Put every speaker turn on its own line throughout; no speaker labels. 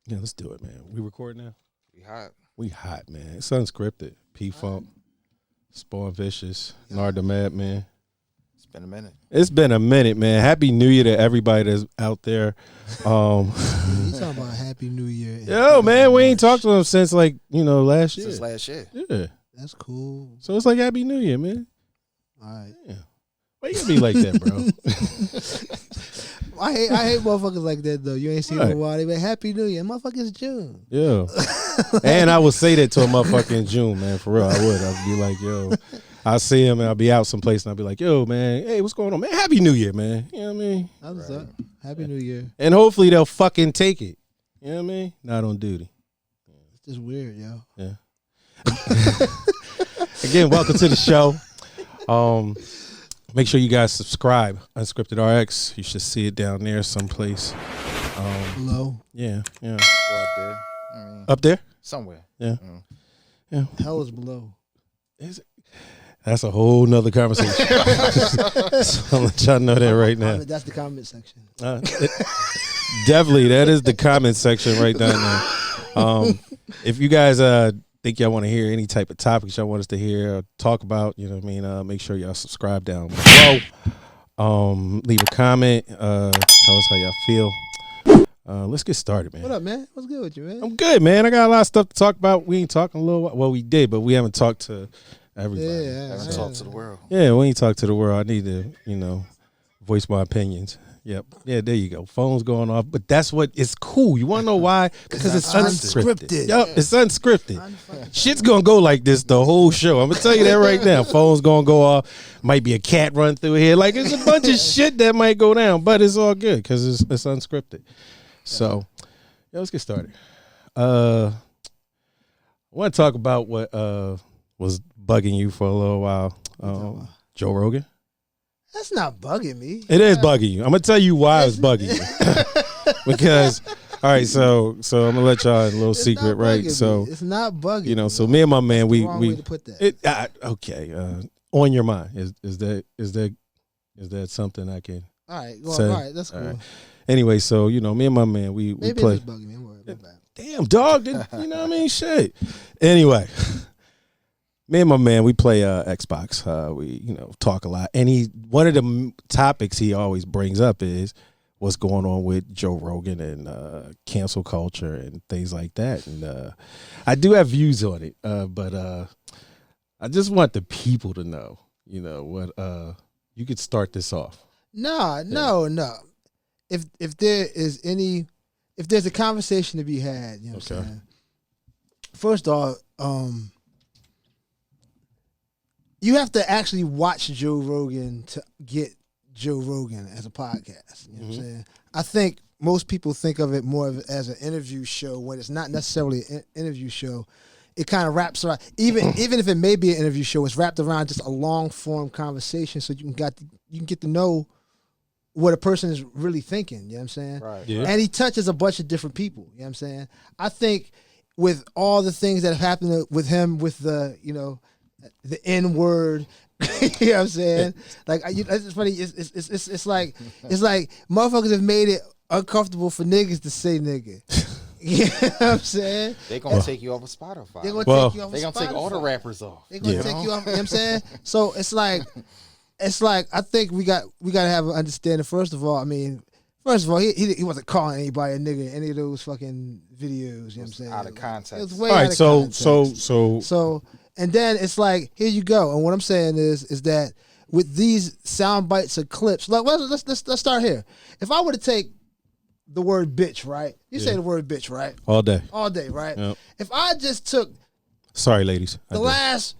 Yeah, let's do it, man. We recording now?
We hot.
We hot, man. It's unscripted. P-Funk, Spawn Vicious, Nard the Madman.
It's been a minute.
It's been a minute, man. Happy New Year to everybody that's out there.
You talking about Happy New Year?
Yo, man, we ain't talked to them since last year.
Since last year.
Yeah.
That's cool.
So it's like Happy New Year, man.
All right.
Yeah. Why you gotta be like that, bro?
I hate motherfuckers like that though. You ain't seen
Right.
them a while. They be Happy New Year. Motherfuckers June.
Yeah. And I would say that to a motherfucker in June, man. For real, I would. I'd be like, yo. I'll see him and I'll be out someplace and I'll be like, yo, man, hey, what's going on, man? Happy New Year, man. You know what I mean?
That's what's up. Happy New Year.
And hopefully they'll fucking take it. You know what I mean? Not on duty.
It's just weird, yo.
Yeah. Again, welcome to the show. Make sure you guys subscribe. UnScriptedRx. You should see it down there someplace.
Below.
Yeah.
Go up there. I mean,
Up there?
somewhere.
Yeah. Yeah.
Hell is below.
Is it? That's a whole nother conversation. So I'll let y'all know that right now.
That's the comment section.
Definitely, that is the comment section right down there. If you guys think y'all want to hear any type of topics y'all want us to hear or talk about, you know what I mean, make sure y'all subscribe down below. Leave a comment. Tell us how y'all feel. Let's get started, man.
What up, man? What's good with you, man?
I'm good, man. I got a lot of stuff to talk about. We ain't talking a little while. Well, we did, but we haven't talked to everybody.
Yeah.
Haven't talked to the world.
Yeah, we ain't talked to the world. I need to, voice my opinions. Yep. Yeah, there you go. Phone's going off. But that's what it's cool. You want to know why? Because it's unscripted. Yep, it's unscripted. Shit's going to go like this the whole show. I'm going to tell you that right now. Phone's going to go off. Might be a cat run through here. Like, it's a bunch of shit that might go down. But it's all good because it's unscripted. So, let's get started. I want to talk about what was bugging you for a little while. Joe Rogan.
That's not bugging me.
It is bugging you. I'm gonna tell you why it's bugging you. Because, all right, so I'm gonna let y'all in a little secret, right? So
it's not bugging.
so me and my man,
That's the wrong way to put that.
Okay. On your mind, is that something I can?
All right, well,
say?
all right, that's cool.
All right. Anyway, so me and my man, we
Maybe
play.
it's bugging me. I'm worried about that.
Damn, dog. You know what I mean? Shit. Anyway, me and my man, we play Xbox. We talk a lot, and one of the topics he always brings up is what's going on with Joe Rogan and cancel culture and things like that. And I do have views on it, but I just want the people to know, what you could start this off.
No. If there's a conversation to be had, you know what I'm saying? First off, you have to actually watch Joe Rogan to get Joe Rogan as a podcast. You know what I'm saying? I think most people think of it more as an interview show when it's not necessarily an interview show. It kind of wraps around, even if it may be an interview show, it's wrapped around just a long form conversation, so you can get to know what a person is really thinking. You know what I'm saying?
Right.
Yeah.
And he touches a bunch of different people. You know what I'm saying? I think with all the things that have happened with him, with the N word, you know what I'm saying? Like, it's funny. It's like motherfuckers have made it uncomfortable for niggas to say nigga. You know what I'm saying?
They're going to take you off of Spotify.
They're going to take you off.
They're going to take all the rappers off.
They're going to take you off. You know what I'm saying? So it's like I think we got to have an understanding. First of all, he wasn't calling anybody a nigga in any of those fucking videos. You know what I'm saying?
Out of context.
It was way
All
out
right,
of context.
so
And then it's like, here you go. And what I'm saying is that with these sound bites or clips, like let's start here. If I were to take the word bitch, right? You say the word bitch, right?
all day.
All day, right?
Yep.
If I just took
Sorry, ladies.
the last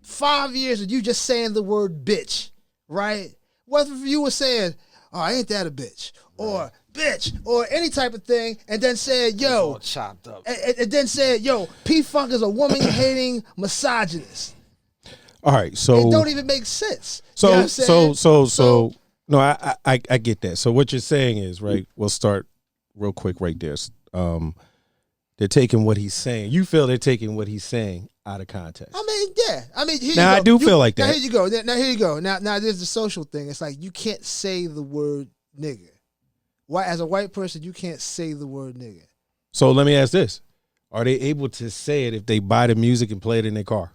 5 years of you just saying the word bitch, right? What if you were saying, oh, ain't that a bitch? Or bitch, or any type of thing, and then said, yo,
All chopped up.
and then said, yo, P-Funk is a woman-hating misogynist.
All right, so
It don't even make sense.
So
You know what I'm saying?
so no, I get that. So what you're saying is, right, we'll start real quick right there. They're taking what he's saying. You feel they're taking what he's saying out of context.
Yeah. Here
Now,
you go.
I do feel like that.
Now here you go. Now here you go. Now there's the social thing. It's like you can't say the word nigga. Why, as a white person, you can't say the word nigga.
So let me ask this: are they able to say it if they buy the music and play it in their car?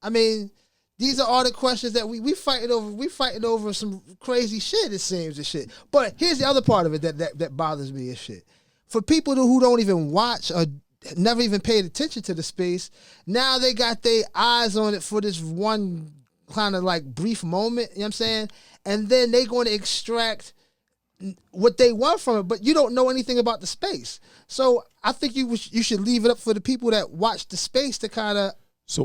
I mean, these are all the questions that we fighting over. We fighting over some crazy shit. It seems and shit. But here's the other part of it that bothers me and shit. For people who don't even watch or never even paid attention to the space, now they got their eyes on it for this one kind of like brief moment. You know what I'm saying? And then they going to extract what they want from it, but you don't know anything about the space. So I think you should leave it up for the people that watch the space to kind of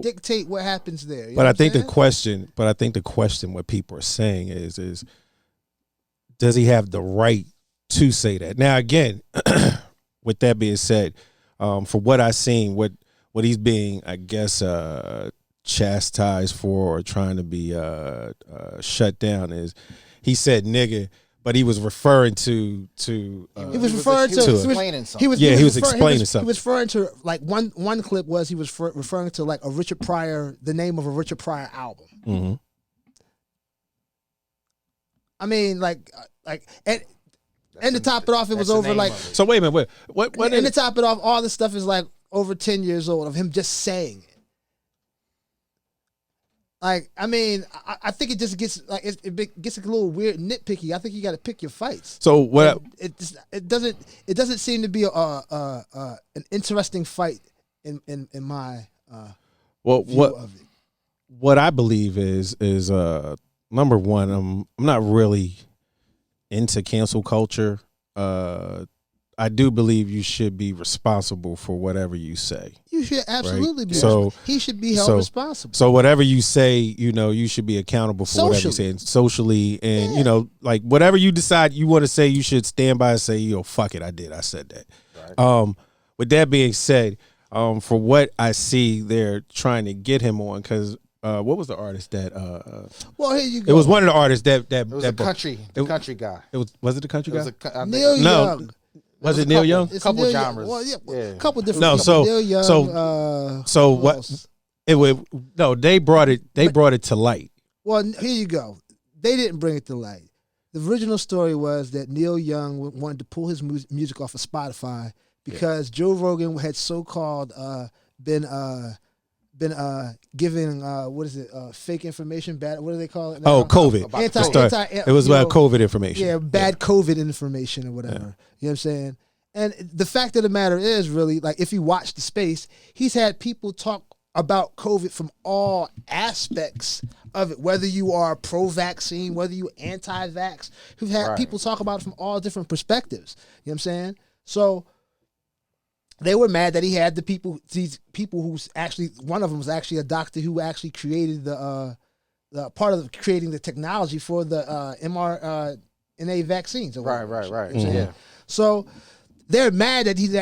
dictate what happens there. You know
but I think
saying?
the question, what people are saying is, does he have the right to say that? Now, again, with that being said, for what I've seen, what he's being, I guess, chastised for or trying to be shut down is, he said nigga, but he was referring to
he was explaining something.
He was explaining something.
He was referring to, like, one clip was he was referring to like a Richard Pryor, the name of a Richard Pryor album.
Mm-hmm.
I mean, and to top it off, it was over like.
So wait a minute, what?
And to top it off, all this stuff is like over 10 years old of him just saying it. Like, I mean, I think it just gets like it gets a little weird, nitpicky. I think you got to pick your fights.
So what?
It doesn't seem to be an interesting fight in my view of it.
What I believe is number one, I'm not really into cancel culture. I do believe you should be responsible for whatever you say.
You should absolutely be.
So
he should be held responsible.
So whatever you say, you should be accountable for whatever you say socially, and like whatever you decide you want to say, you should stand by and say, fuck it, I said that. Right. With that being said, for what I see, they're trying to get him on because. What was the artist that?
Well, here you go.
It was one of the artists that.
It was a country guy.
Was it the country guy?
Neil Young.
Was it Neil Young?
A couple genres.
Well, a couple different.
No, so
Neil Young,
so what? They brought it. They brought it to light.
Well, here you go. They didn't bring it to light. The original story was that Neil Young wanted to pull his music off of Spotify because Joe Rogan had so-called been giving what is it fake information, bad, what do they call it now?
COVID. It was about COVID information.
Yeah, bad COVID information or whatever. You know what I'm saying? And the fact of the matter is, really, like, if you watch the space, he's had people talk about COVID from all aspects of it, whether you are pro-vaccine, whether you anti-vax. We've had people talk about it from all different perspectives. You know what I'm saying? So they were mad that he had these people who's actually, one of them was actually a doctor who actually created the part of creating the technology for the mRNA vaccines.
Right.
Mm-hmm. Yeah. So they're mad that he's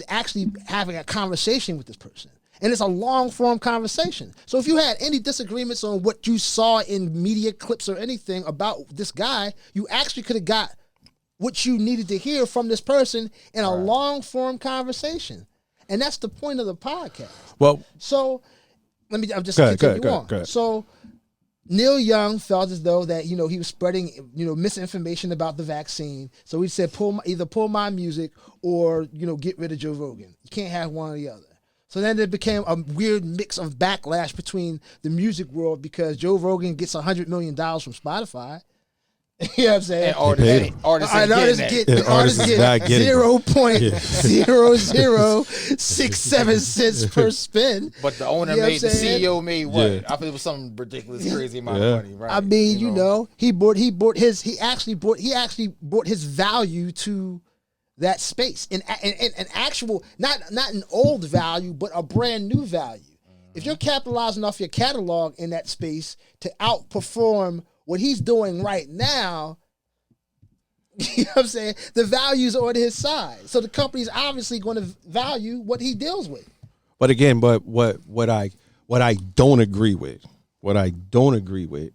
actually having a conversation with this person. And it's a long form conversation. So if you had any disagreements on what you saw in media clips or anything about this guy, you actually could have got what you needed to hear from this person in a long form conversation. And that's the point of the podcast.
Well,
so I'm just continue on.
Go ahead.
So Neil Young felt as though that, he was spreading, misinformation about the vaccine. So he said, either pull my music or, get rid of Joe Rogan. You can't have one or the other. So then it became a weird mix of backlash between the music world because Joe Rogan gets $100 million from Spotify. You know what I'm saying?
And artists get
0.0067 cents per spin.
But the owner the CEO made what? I think it was some ridiculous, crazy amount of money, right?
I mean, he actually brought his value to that space in an actual, not an old value, but a brand new value. If you're capitalizing off your catalog in that space to outperform what he's doing right now, you know what I'm saying? The value's on his side. So the company's obviously going to value what he deals with.
But again, what I don't agree with,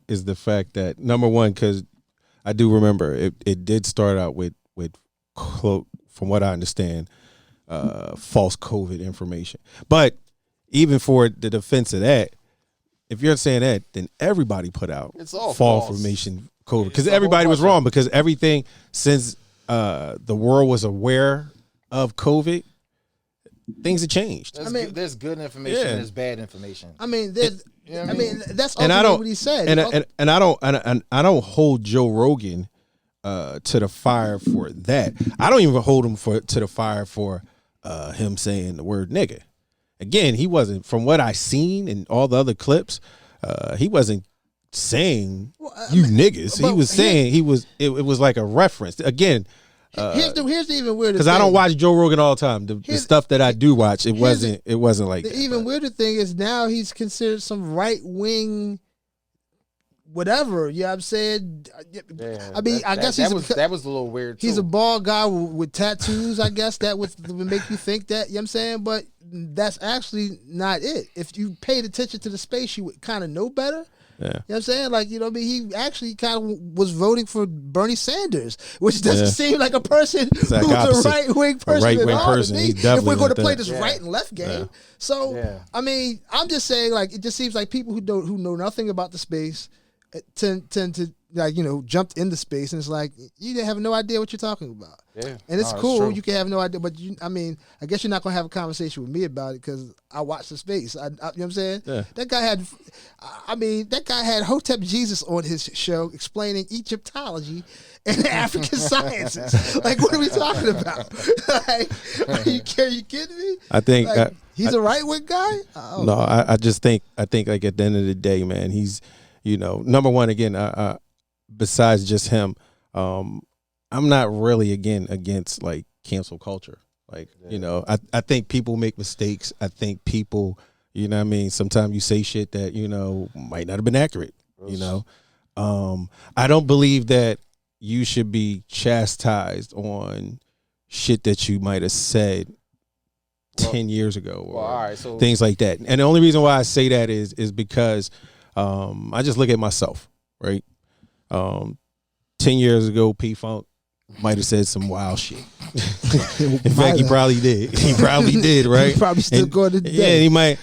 is the fact that, number one, because I do remember it did start out with from what I understand, false COVID information. But even for the defense of that, if you're saying that, then everybody put out false information COVID, because everybody was wrong, because everything since the world was aware of COVID, things have changed.
There's good information. Yeah. There's bad information.
I mean, there's. You know what I mean, that's
ultimately
what he said.
And I don't hold Joe Rogan to the fire for that. I don't even hold him to the fire for him saying the word nigga. Again, he wasn't, from what I seen in all the other clips, he wasn't saying niggas. He was saying it was like a reference. Again,
here's the even weirder,
because I don't watch Joe Rogan all the time. The stuff that I do watch, it wasn't like
the
that.
Even weirder thing is now he's considered some right wing whatever. You know what I'm saying?
Yeah,
I mean, I guess
that was a little weird too.
He's a bald guy with tattoos. I guess that would make you think that. You know what I'm saying? But that's actually not it. If you paid attention to the space, you would kind of know better.
Yeah.
You know what I'm saying? Like, you know what I mean? He actually kind of was voting for Bernie Sanders, which doesn't seem like a person who's a right-wing person at all to me. If we're going to play this right and left game. Yeah. So, I mean, I'm just saying, like, it just seems like people who know nothing about the space tend to, like, you know, jumped into space, and it's like, you have no idea what you're talking about. Yeah. And it's cool. You can have no idea, but I mean, I guess you're not going to have a conversation with me about it because I watch the space. You know what I'm saying? Yeah. That guy had Hotep Jesus on his show explaining Egyptology and African sciences. Like, what are we talking about? Like, are you kidding me?
I think
like, he's a right-wing guy?
I think like at the end of the day, man, he's, you know, number one, again, besides just him, I'm not really against like cancel culture. Like, you know, I think people make mistakes. I think people, you know what I mean, sometimes you say shit that, you know, might not have been accurate, you know. I don't believe that you should be chastised on shit that you might have said 10 years ago or things like that. And the only reason why I say that is because I just look at myself, right? 10 years ago, P-Funk might have said some wild shit. In fact, he probably did. He probably did, right? He
probably still going to
yeah, he might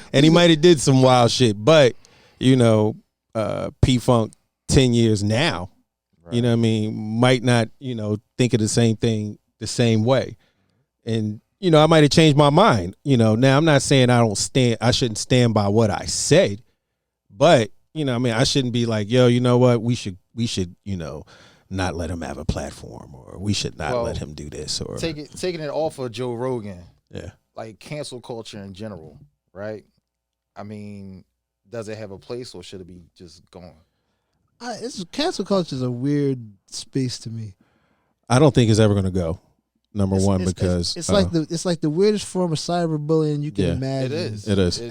have did some wild shit. But, you know, P-Funk 10 years now, you know what I mean, might not, you know, think of the same thing the same way. And, you know, I might have changed my mind. You know, now I'm not saying I shouldn't stand by what I said, but, you know, I mean, I shouldn't be like, yo, you know what, we should, you know, not let him have a platform, or we should not let him do this, or
taking it off of Joe Rogan.
Yeah.
Like cancel culture in general, right? I mean, does it have a place, or should it be just gone?
Cancel culture is a weird space to me.
I don't think it's ever going to go. Number one, because
it's like the weirdest form of cyberbullying you can imagine.
It is.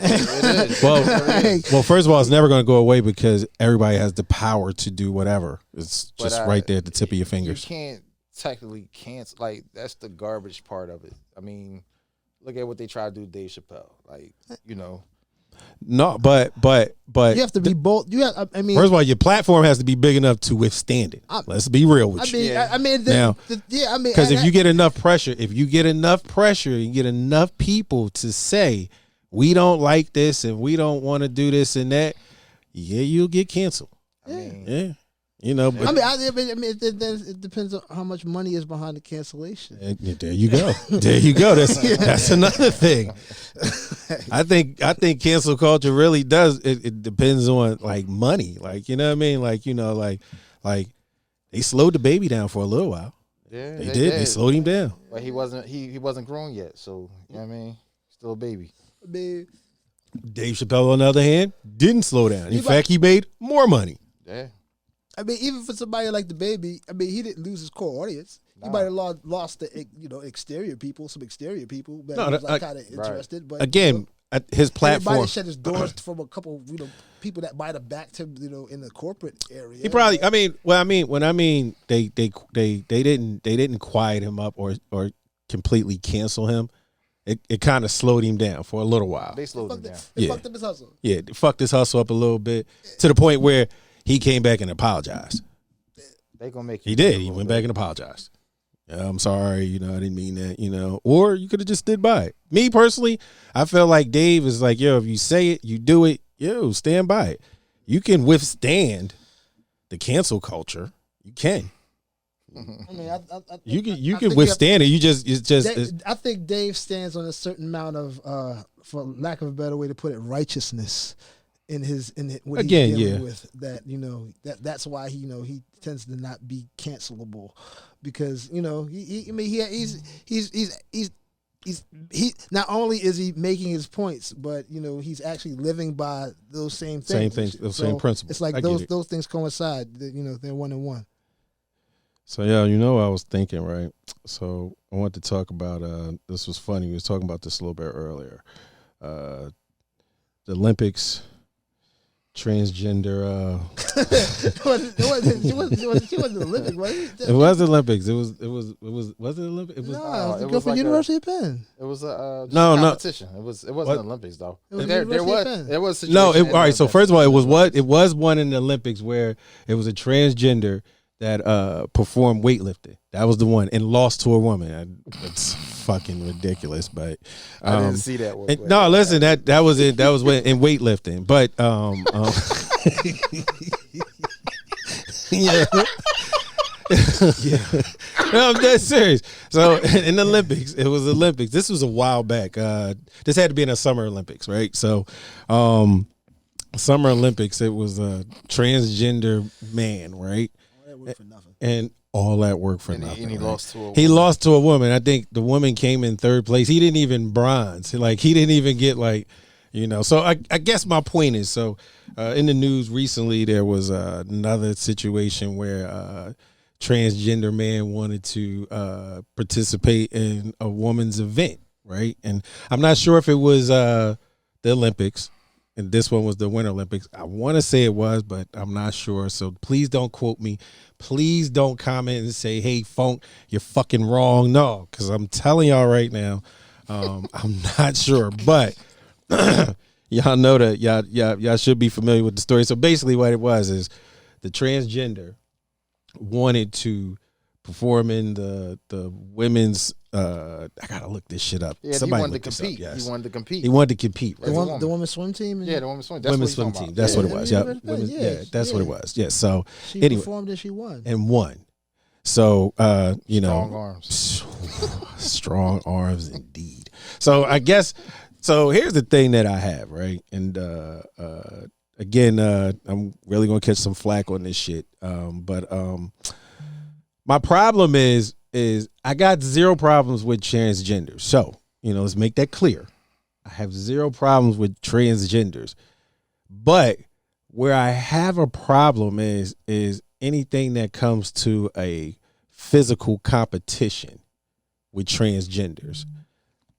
Well, first of all, it's never going to go away because everybody has the power to do whatever. It's just right there at the tip of your fingers.
You can't technically cancel. Like, that's the garbage part of it. I mean, look at what they try to do to Dave Chappelle. Like, you know.
No, but
you have to be bold. I mean,
first of all, your platform has to be big enough to withstand it. Let's be real with you. Because if you get enough pressure, you get enough people to say we don't like this and we don't want to do this and that, you'll get canceled. Yeah. You know, but
it depends on how much money is behind the cancellation.
There you go. That's another thing. I think cancel culture really does. It depends on like money. Like, you know what I mean? Like, you know, like they slowed the baby down for a little while.
Yeah,
they did. They slowed him down.
But he wasn't grown yet, so you know what I mean, still a baby.
Dave Chappelle, on the other hand, didn't slow down. In fact, he made more money.
Yeah.
I mean, even for somebody like the baby, I mean, he didn't lose his core audience. He might have lost the, you know, some exterior people, but he was like kind of interested. But
again, his platform,
everybody shut his doors from a couple, you know, people that might have backed him, you know, in the corporate area.
He probably, they didn't quiet him up or completely cancel him. It kind of slowed him down for a little while.
They slowed him down.
They fucked up his hustle.
Yeah, they fucked his hustle up a little bit to the point where he came back and apologized.
They gonna make.
He did. He went back and apologized. I'm sorry, you know, I didn't mean that, you know. Or you could have just stood by it. Me personally, I felt like Dave is like, yo, if you say it, you do it, yo, stand by it. You can withstand the cancel culture. You can.
I mean, I
You can
think
withstand it. You just
I think Dave stands on a certain amount of, for lack of a better way to put it, righteousness in what
Again,
he's dealing
yeah.
with. That that's why he tends to not be cancelable, because he not only is he making his points, but he's actually living by those same things.
Those same principles.
It's like those things coincide. They're one and one.
So yeah, I was thinking, right? So I want to talk about this was funny. We was talking about this a little bit earlier. The Olympics, transgender.
She wasn't Olympic, was it?
It was Olympics. Was it Olympic? It was.
No, it
it
was
was
from
like
University of Penn.
It was a
No.
competition. It wasn't Olympics though.
It was
There
University of Penn.
was
No,
situation
all right.
in
So
the
first of all,
Olympics.
it was one in the Olympics where it was a transgender that performed weightlifting. That was the one, and lost to a woman. It's fucking ridiculous, but
I didn't see that one.
no, listen, that was it. That was in weightlifting, but yeah. Yeah. No, I'm dead serious. So in the Olympics, it was Olympics. This was a while back. This had to be in the Summer Olympics, right? So Summer Olympics, it was a transgender man, right? And all that work for nothing.
And he
right?
lost to a woman.
He lost to a woman. I think the woman came in third place. He didn't even bronze. He didn't even get So I guess my point is, so in the news recently, there was another situation where transgender man wanted to participate in a woman's event, right? And I'm not sure if it was the Olympics, and this one was the Winter Olympics. I want to say it was, but I'm not sure. So please don't quote me. Please don't comment and say, "Hey, Funk, you're fucking wrong." No, because I'm telling y'all right now, I'm not sure. But y'all know that y'all should be familiar with the story. So basically, what it was is the transgender wanted to perform in the women's. I gotta look this shit up.
Yeah,
Somebody
he wanted
look
to
this up,
compete.
yes.
He wanted to compete.
He wanted to compete.
As a woman.
The women's swim team.
Yeah, the women's swim. That's
Women's
what
swim
he's talking
team.
about.
That's
Yeah.
what it was. Yeah, that's what it was. Yeah. So
She
anyway,
performed and she won.
and won. So
Strong arms.
strong arms indeed. So I guess here's the thing that I have, right? And again, I'm really gonna catch some flack on this shit. But my problem is I got zero problems with transgenders. So, let's make that clear. I have zero problems with transgenders. But where I have a problem is anything that comes to a physical competition with transgenders.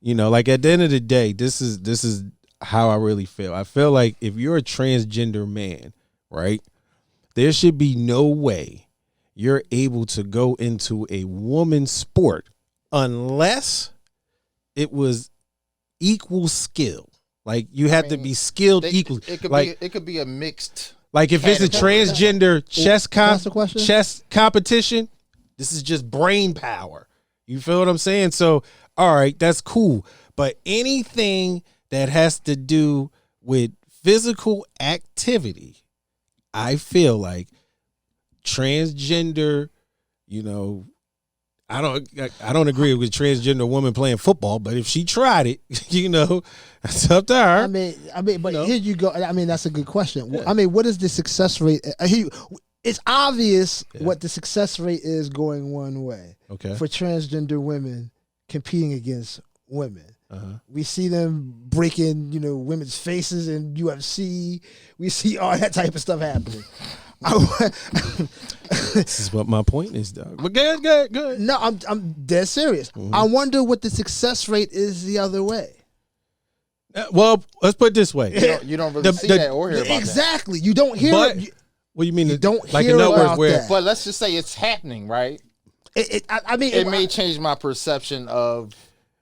Like at the end of the day, this is how I really feel. I feel like if you're a transgender man, right, there should be no way you're able to go into a woman's sport unless it was equal skill. Like you have to be skilled equally.
It could be a mixed.
Like if it's a transgender chess competition, this is just brain power. You feel what I'm saying? So, all right, that's cool. But anything that has to do with physical activity, I feel like transgender, I don't agree with transgender woman playing football, but if she tried it, that's up to her.
I mean, but here you go. I mean, that's a good question.
Yeah.
I mean, what is the success rate? It's obvious what the success rate is going one way.
Okay.
For transgender women competing against women.
Uh-huh.
We see them breaking, women's faces in UFC. We see all that type of stuff happening.
This is what my point is, dog. But good.
No, I'm dead serious.
Mm-hmm.
I wonder what the success rate is the other way.
Well, let's put it this way.
You don't really see that or hear about
Exactly. You don't hear
But,
it.
what do you mean?
You don't
like
hear
in other words
about
where
that.
that. But let's just say it's happening, right?
It
May change my perception of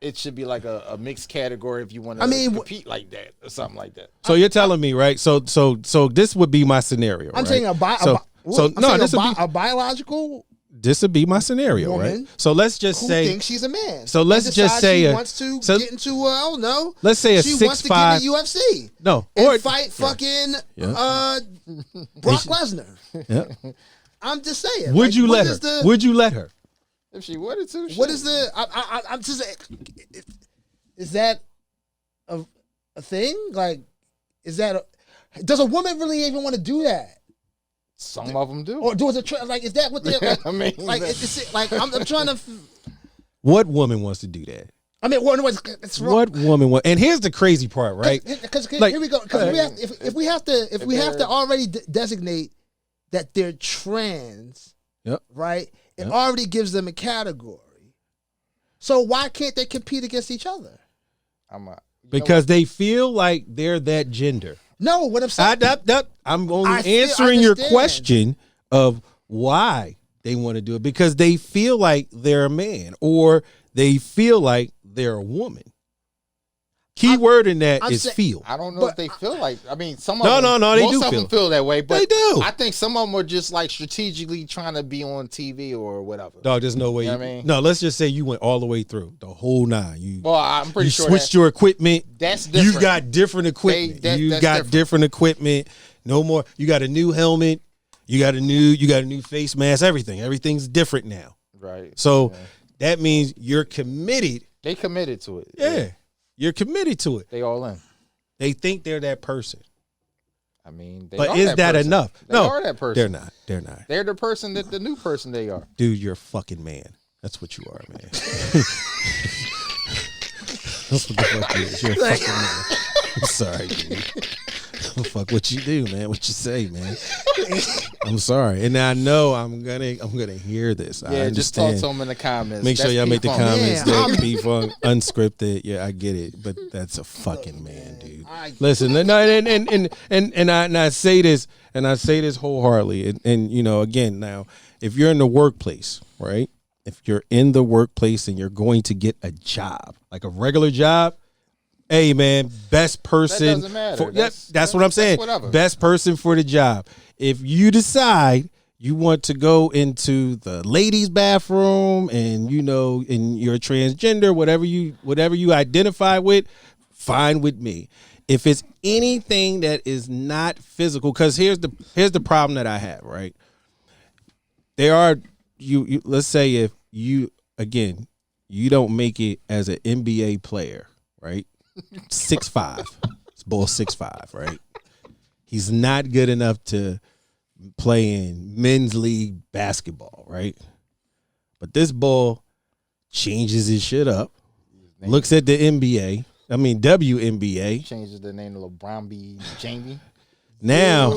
it should be like a mixed category if you want to compete like that or something like that.
So you're telling me, right? So this would be my scenario.
I'm
right?
saying a biological
this would be my scenario,
woman
right? So let's just
who
say
thinks she's a man.
So let's
and
just
decides
say
she wants to get into I don't know.
Let's say
she wants to
6'5"
get in the UFC.
No,
and
or
fight fucking
Yeah.
Brock Lesnar.
Yeah.
I'm just saying.
Would you let her? Would you let her?
If she wanted to.
What is the? I'm just saying. Is that a thing? Like, is that? Does a woman really even want to do that?
Some of them do.
Or does it like? Is that what they're like? I mean, like, it's like I'm trying to.
What woman wants to do that?
I mean, it's wrong.
What woman want? And here's the crazy part, right?
Because
like,
here we go. Because if we have to already designate that they're trans,
yep.
right? It already gives them a category. So why can't they compete against each other?
Because they feel like they're that gender.
No, what I'm saying.
I'm only answering your question of why they want to do it, because they feel like they're a man or they feel like they're a woman. Key word in that is feel.
I don't know if they feel like. I mean, some of them.
No, they
most
do
of them feel that way, but
they do.
I think some of them are just like strategically trying to be on TV or whatever.
Dog, there's no way.
You know what I mean?
No, let's just say you went all the way through the whole 9.
Well, I'm pretty sure
you switched your equipment.
That's different.
You got different equipment. You got different equipment. No more. You got a new helmet. You got a new face mask. Everything's different now.
Right.
So that means you're committed.
They committed to it.
Yeah. You're committed to it.
They all in.
They think they're that person.
I mean,
but is that enough?
They are that person.
They're not. They're not.
They're the person that the new person they are.
Dude, you're a fucking man. That's what you are, man. That's what the fuck you is. You're a fucking man. I'm sorry, dude. Fuck what you do, man. What you say, man. I'm sorry. And I know I'm gonna hear this.
Yeah,
I understand.
just talk to them in the comments.
Make sure y'all make the comments.
Yeah,
that P-Funk unscripted. Yeah, I get it. But that's a fucking man, dude. Listen, and I say this, and I say this wholeheartedly. And you know, again, now, if you're in the workplace, right? If you're in the workplace and you're going to get a job, like a regular job, hey man, best person.
That doesn't matter.
That's what I'm saying. Best person for the job. If you decide you want to go into the ladies' bathroom and you know, and you're transgender, whatever you identify with, fine with me. If it's anything that is not physical, because here's the problem that I have, right? There are you let's say if you don't make it as an NBA player, right? 6'5". This boy's 6'5", right? He's not good enough to play in men's league basketball, right? But this boy changes his shit up, looks at the NBA. I mean WNBA.
Changes the name to LeBron B. Jamie.
Now,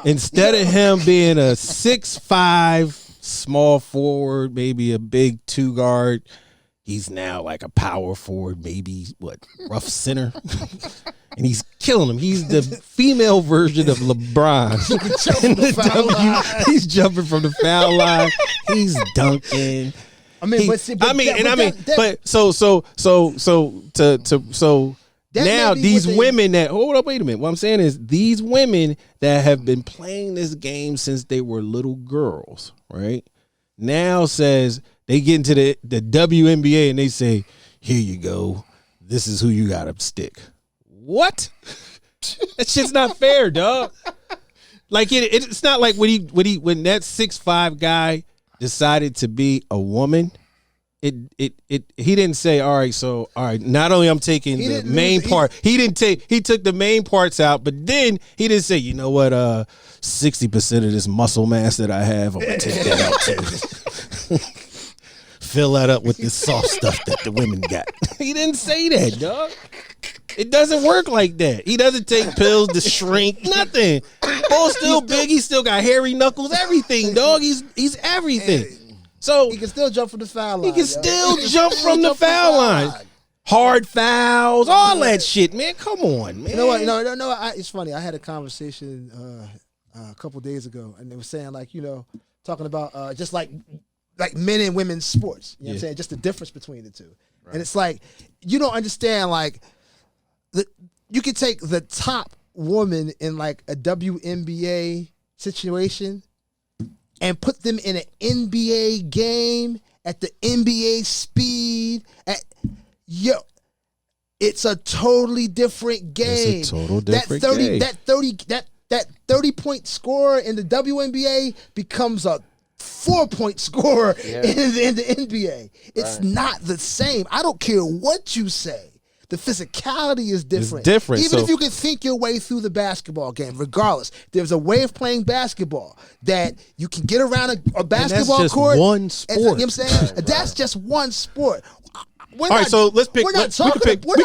instead of him being a 6'5" small forward, maybe a big 2 guard, he's now like a power forward, maybe rough center, and he's killing him. He's the female version of LeBron. He's jumping from the foul line. He's dunking. Now these women that hold up, wait a minute. What I'm saying is these women that have been playing this game since they were little girls, right? Now says they get into the WNBA and they say, "Here you go. This is who you gotta stick." What? That shit's not fair, dog. Like it's not like when that 6'5" guy decided to be a woman. He didn't say, all right, not only I'm taking the main part, he took the main parts out, but then he didn't say, you know what, 60% of this muscle mass that I have, I'm gonna take that out too. Fill that up with this soft stuff that the women got. He didn't say that, dog. It doesn't work like that. He doesn't take pills to shrink, nothing. Bo's still big, he still got hairy knuckles, everything, dog. He's everything. So
he can still jump from the foul line.
He can still jump from the foul line. Hard fouls, all that shit, man. Come on, man.
You know what? No. It's funny. I had a conversation a couple days ago, and they were saying talking about just like men and women's sports. You know what I'm saying? Just the difference between the two. Right. And it's like you don't understand. Like you could take the top woman in like a WNBA situation and put them in an NBA game at the NBA speed. It's a totally different game.
It's a total different game.
That that 30-point scorer in the WNBA becomes a 4-point scorer in the NBA. It's not the same. I don't care what you say. The physicality is different.
It's different.
Even if you can think your way through the basketball game, regardless, there's a way of playing basketball that you can get around a basketball
just
court.
one sport.
You know what I'm saying? That's just one sport.
All right, so let's pick. We can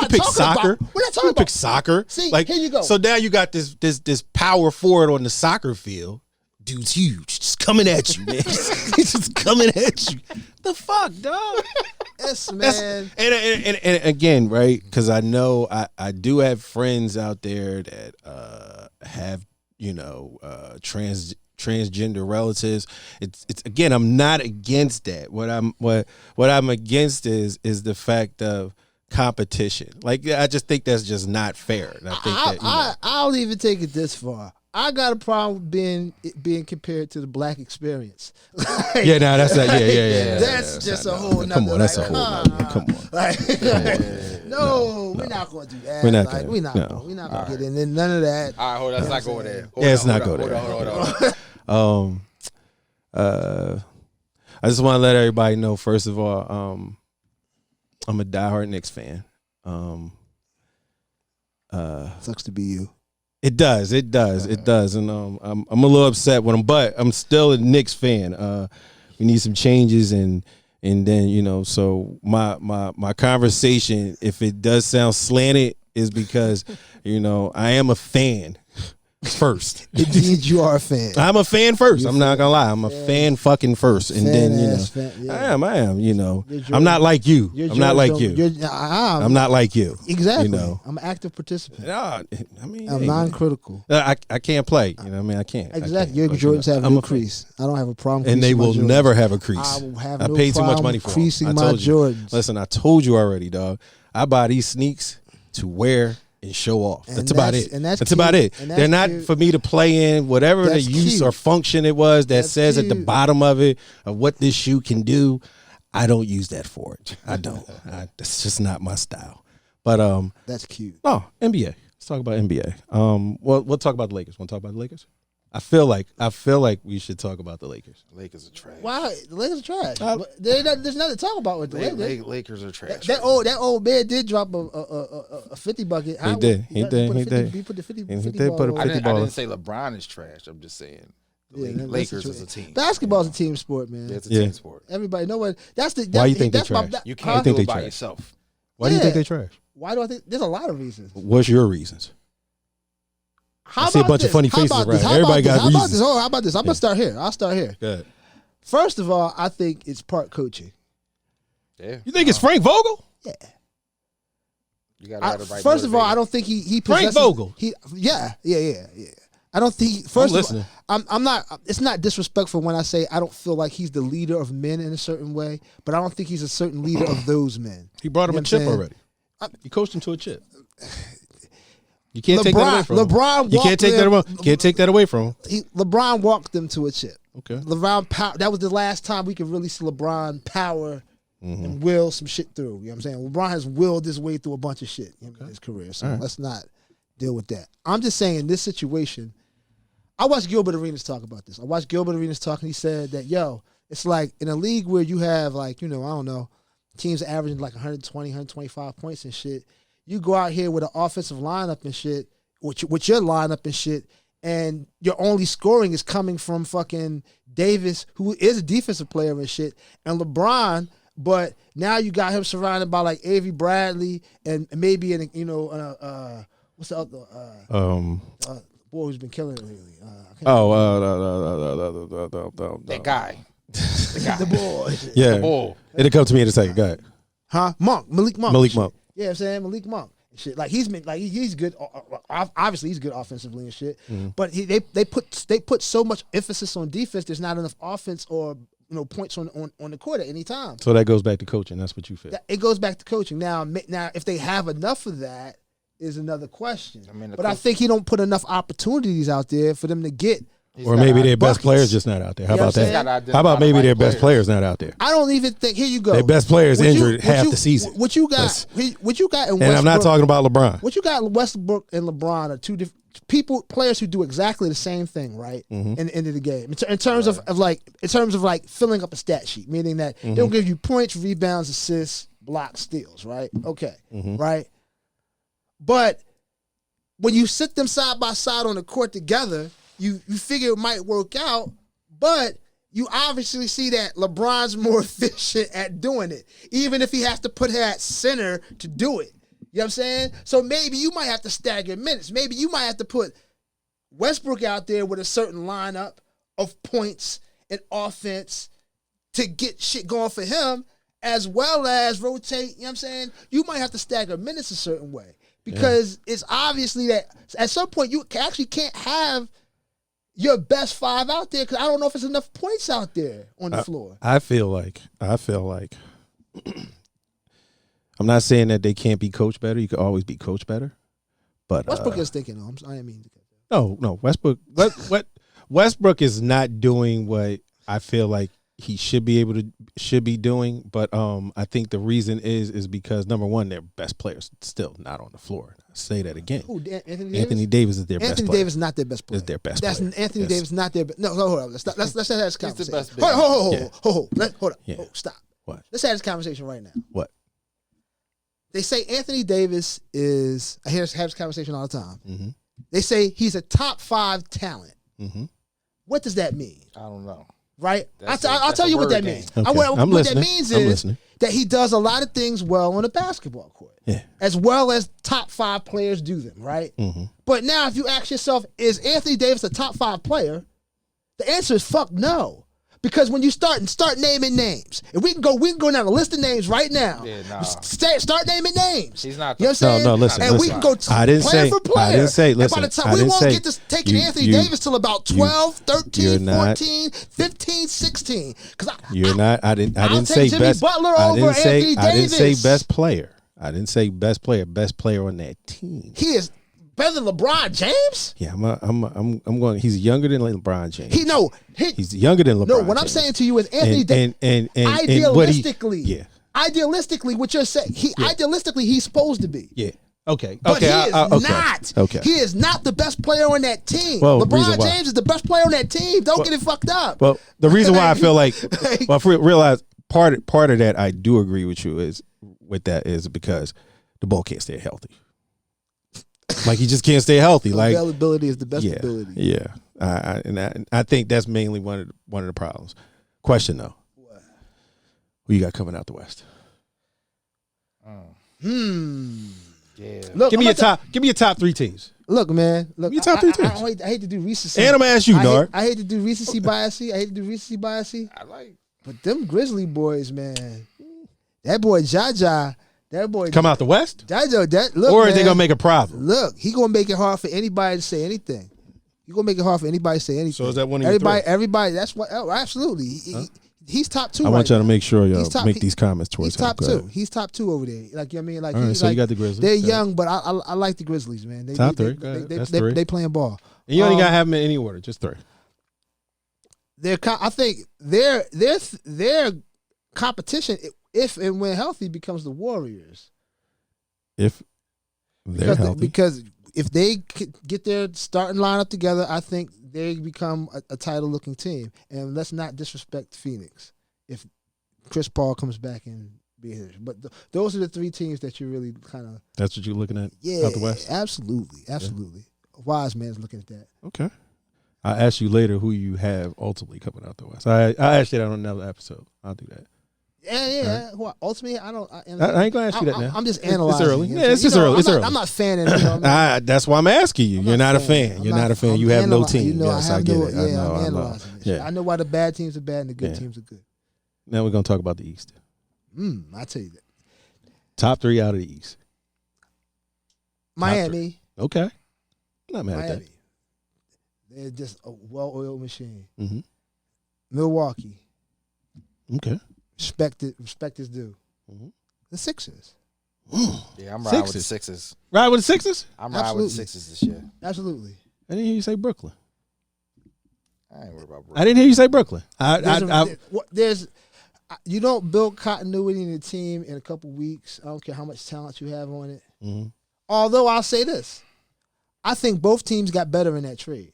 pick soccer.
We're not talking about
pick soccer.
See,
like,
here you go.
So now you got this power forward on the soccer field. Dude's huge, just coming at you, man. He's just coming at you. The fuck, dog.
Yes, man.
And again, right? Because I know I do have friends out there that have transgender relatives. It's again, I'm not against that. What I'm against is the fact of competition. Like, I just think that's just not fair. And I think
I'll even take it this far. I got a problem with being compared to the black experience. Like,
yeah, no, that's not. Yeah.
That's just a whole nother.
Come on, that's a whole nother. Come on.
No, we're not going to do that. We're not going to get into none of that.
All right, hold on. Let's not go there.
Let's not go there. Hold on. I just want to let everybody know. First of all, I'm a diehard Knicks fan.
Sucks to be you.
It does, and I'm a little upset with him, but I'm still a Knicks fan. We need some changes, and then so my conversation, if it does sound slanted, is because I am a fan first.
Indeed, you are a fan.
I'm a fan first. I'm not gonna lie. I'm a fan fucking first, and then I am. I'm not like you. I'm not like you. I'm not like you.
Exactly. I'm an active participant. I'm non-critical.
I can't play. I can't.
Exactly. Your Jordans have no crease. I don't have a problem.
And they will never have a crease.
I will have
I
no
paid too much
problem
money for
creasing
them.
my Jordans.
Listen, I told you already, dog. I buy these sneaks to wear and show off. That's about it.
And that's
about it. They're not for me to play in whatever the use or function it was that says at the bottom of it of what this shoe can do. I don't use that for it. I don't. That's just not my style. But
that's cute.
Oh, NBA. Let's talk about NBA. We'll talk about the Lakers. Want to talk about the Lakers? I feel like we should talk about the Lakers.
The Lakers are trash.
Why? The Lakers are trash. There's nothing to talk about with the Lakers.
Lakers are trash.
That old man did drop a 50 bucket.
He did.
He put the 50 ball.
I didn't say LeBron is trash. I'm just saying Lakers is a team.
Basketball's a team sport, man.
Yeah, it's a team sport.
Everybody know what.
Why you think they trash?
You can't do it by yourself.
Why do you think they trash?
Why do I think? There's a lot of reasons.
What's your reasons? I see a bunch of funny faces around. Everybody got reasons.
How about this? I'm going to start here. I'll start here.
Go ahead.
First of all, I think it's part coaching.
Yeah.
You think it's Frank Vogel?
Yeah.
You got to right.
First of all, I don't think he
Frank Vogel.
Yeah. I don't think. First of all, I'm not. It's not disrespectful when I say I don't feel like he's the leader of men in a certain way, but I don't think he's a certain leader of those men.
He brought him a chip already. He coached him to a chip. You can't take that away from him. You can't take that away. Can't take that away from him.
LeBron walked them to a chip.
Okay.
LeBron that was the last time we could really see LeBron power and will some shit through. You know what I'm saying? LeBron has willed his way through a bunch of shit in his career. So let's not deal with that. I'm just saying in this situation, I watched Gilbert Arenas talk about this. I watched Gilbert Arenas talk and he said that, it's like in a league where you have I don't know, teams averaging like 120, 125 points and shit. You go out here with an offensive lineup and shit, with your lineup and shit, and your only scoring is coming from fucking Davis, who is a defensive player and shit, and LeBron, but now you got him surrounded by like Avery Bradley and maybe what's the other boy who's been killing it lately?
That guy.
The boy.
Yeah.
The boy.
It'll come to me in a second. Go ahead.
Malik Monk.
Yeah,
I'm saying Malik Monk and shit. Like he's good. Obviously, he's good offensively and shit. But they put so much emphasis on defense. There's not enough offense or points on the court at any time.
So that goes back to coaching. That's what you feel.
It goes back to coaching. Now, if they have enough of that, is another question. I think he don't put enough opportunities out there for them to get
Or maybe their best players just not out there. How about that? How about maybe their best players not out there?
I don't even think. Here you go.
Their best players injured half the season.
What you got? What you got in Westbrook?
And I'm not talking about LeBron.
What you got? Westbrook and LeBron are two different players who do exactly the same thing, right? In the end of the game, in terms of filling up a stat sheet, meaning that they'll give you points, rebounds, assists, blocks, steals, right? Okay, right. But when you sit them side by side on the court together, you figure it might work out, but you obviously see that LeBron's more efficient at doing it, even if he has to put her at center to do it. You know what I'm saying? So maybe you might have to stagger minutes. Maybe you might have to put Westbrook out there with a certain lineup of points and offense to get shit going for him, as well as rotate. You know what I'm saying? You might have to stagger minutes a certain way because it's obviously that at some point you actually can't have your best five out there because I don't know if there's enough points out there on the floor.
I feel like I'm not saying that they can't be coached better. You could always be coached better. But
Westbrook is thinking, I didn't mean to.
No, Westbrook is not doing what I feel like he should be doing. But I think the reason is because number one, their best players still not on the floor. I say that again.
Who,
Anthony Davis is their best player.
Anthony Davis is not their best player.
Is their best player.
Anthony Davis is not their best. No, hold on. Let's have this conversation.
He's the best.
Hold on.
Yeah.
Stop.
What?
Let's have this conversation right now.
What?
They say Anthony Davis is. I have this conversation all the time.
Mm-hmm.
They say he's a top 5 talent.
Mm-hmm.
What does that mean?
I don't know.
Right? I'll tell you what that means.
Okay.
What that means is
listening.
that he does a lot of things well on a basketball court.
Yeah.
As well as top 5 players do them, right? Mm-hmm. But now if you ask yourself, is Anthony Davis a top 5 player? The answer is fuck no. Because when you start naming names, and we can go down a list of names right now.
Yeah, nah.
Start naming names.
He's not.
You know what I'm saying?
No, listen.
And we can go player for player.
I didn't say. Listen.
And by the time we won't get to taking Anthony Davis till about 12, 13, 14, 15, 16.
You're not. I didn't say
Jimmy
best.
Butler over Anthony Davis.
I didn't say best player. I didn't say best player. Best player on that team.
He is better than LeBron James?
Yeah, I'm going. He's younger than LeBron James.
He's
younger than LeBron.
No, what
James.
I'm saying to you is Anthony Davis.
And
idealistically, idealistically, what you're saying, idealistically, he's supposed to be.
Yeah. Okay.
But
okay.
he is not.
Okay.
He is not the best player on that team.
Well,
LeBron James is the best player on that team. Don't get it fucked up.
Well, the reason why I feel like, realize part of that I do agree with you is because the ball can't stay healthy. Like he just can't stay healthy. Like
availability is the best ability.
Yeah, I think that's mainly one of the problems. Question though, who you got coming out the West?
Yeah.
Look,
give me your top 3 teams.
Look, man.
Give me your top 3 teams.
I hate to do recency.
And I'm gonna ask you, Nard.
I hate to do recency bias.
I like.
But them Grizzly boys, man. That boy Jaja. That boy
come out the West?
Look,
or is they gonna make a problem?
Look, he gonna make it hard for anybody to say anything. He gonna make it hard for anybody to say anything.
So is that one of your 3?
Everybody. That's what. Absolutely. He's top 2.
I want y'all to make sure y'all make these comments towards
him.
He's top 2.
He's top 2 over there. Like you know what I mean, like
right, so you got the Grizzlies.
They're young, but I like the Grizzlies, man.
Top 3.
They playing ball.
And you only gotta have them in any order, just 3.
I think their competition, if and when healthy, becomes the Warriors.
If they're healthy.
Because if they get their starting lineup together, I think they become a title-looking team. And let's not disrespect Phoenix if Chris Paul comes back and be here. But those are the 3 teams that you really kind of...
That's what you're looking at out the West?
Absolutely. Yeah. Wise man's looking at that.
Okay. I'll ask you later who you have ultimately coming out the West. I'll ask you that on another episode. I'll do that.
Yeah. Right. Well, ultimately, I
ain't gonna ask you that now.
I'm just analyzing.
It's early. Yeah, it's just early. It's early.
I'm not fanning.
That's why I'm asking you. You're not a fan. You're not a fan. You have no team. Yes, I get it.
I'm analyzing this. I know why the bad teams are bad and the good teams are good.
Now we're gonna talk about the East.
I tell you that.
Top 3 out of the East.
Miami.
Okay. Not mad at that.
They're just a well-oiled machine.
Mm-hmm.
Milwaukee.
Okay.
Respect is due.
Mm-hmm.
The Sixers.
Yeah, I'm riding with the Sixers.
Ride with the Sixers?
I'm riding with the Sixers this year.
Absolutely.
I didn't hear you say Brooklyn.
I ain't worried about Brooklyn.
I didn't hear you say Brooklyn.
There's you don't build continuity in the team in a couple weeks. I don't care how much talent you have on it.
Mm-hmm.
Although I'll say this, I think both teams got better in that trade,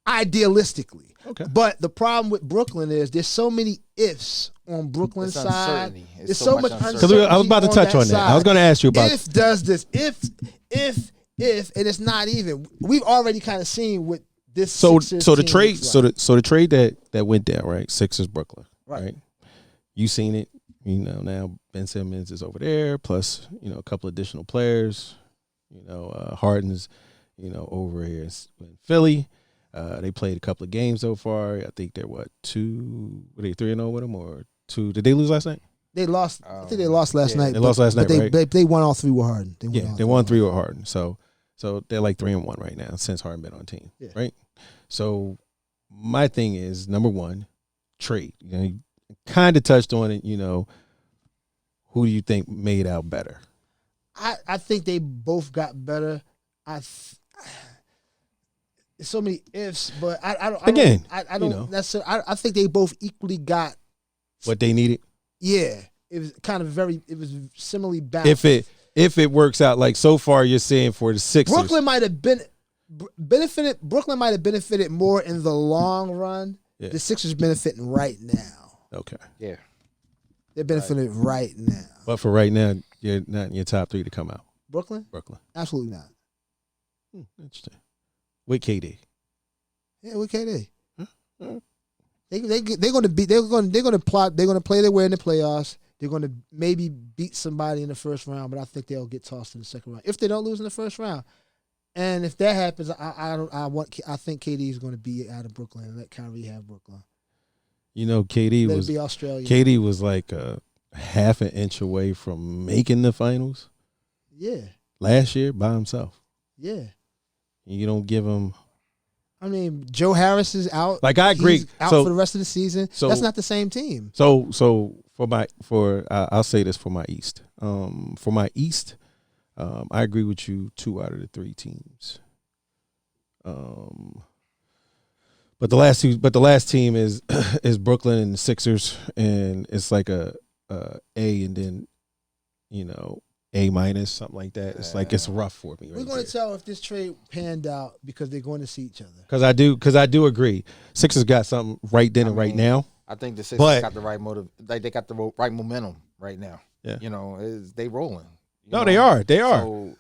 idealistically.
Okay.
But the problem with Brooklyn is there's so many ifs on Brooklyn's
It's
side.
uncertainty. It's
There's
so
so
much
much
uncertainty.
uncertainty.
I was about to touch on that.
Side.
I was going to ask you about
if does this, if, and it's not even. We've already kind of seen what this.
So
Sixers
the
team
trade,
looks like.
so the trade that went down, right? Sixers Brooklyn, right? You seen it, now Ben Simmons is over there, plus, a couple additional players, Harden's, over here in Philly. They played a couple of games so far. I think they're 3-0 with them or 2. Did they lose last night?
They lost. I think they lost last night.
They lost last night,
but
right?
They won all 3 with Harden.
They won 3 with Harden. So they're like 3-1 right now since Harden been on the team, right? So my thing is, number one, trade. You kind of touched on it. Who do you think made out better?
I think they both got better. There's so many ifs, but I don't necessarily. I think they both equally got
what they needed.
Yeah, it was kind of it was similarly balanced.
If it works out, like so far, you're saying for the Sixers,
Brooklyn might have benefited. Brooklyn might have benefited more in the long run. Yeah. The Sixers benefiting right now.
Okay.
Yeah.
They're benefiting right now.
But for right now, you're not in your top 3 to come out.
Brooklyn? Absolutely not.
Interesting. With KD.
Yeah, with KD. They're going to play their way in the playoffs. They're going to maybe beat somebody in the first round, but I think they'll get tossed in the second round if they don't lose in the first round. And if that happens, I think KD is going to be out of Brooklyn and let Kyrie have Brooklyn.
KD
let it be Australia.
KD was like a half an inch away from making the finals.
Yeah.
Last year by himself.
Yeah.
You don't give him.
I mean, Joe Harris is out.
Like I agree,
he's out for the rest of the season. So that's not the same team.
So I'll say this for my East. For my East, I agree with you. 2 out of the 3 teams. But the last team is Brooklyn and the Sixers, and it's like a and then A minus, something like that. It's like it's rough for me.
We're going to tell if this trade panned out because they're going to see each other.
Because I do agree. Sixers got something right then and right now.
I think the Sixers got the right motive. Like they got the right momentum right now.
Yeah,
they rolling.
They are.
So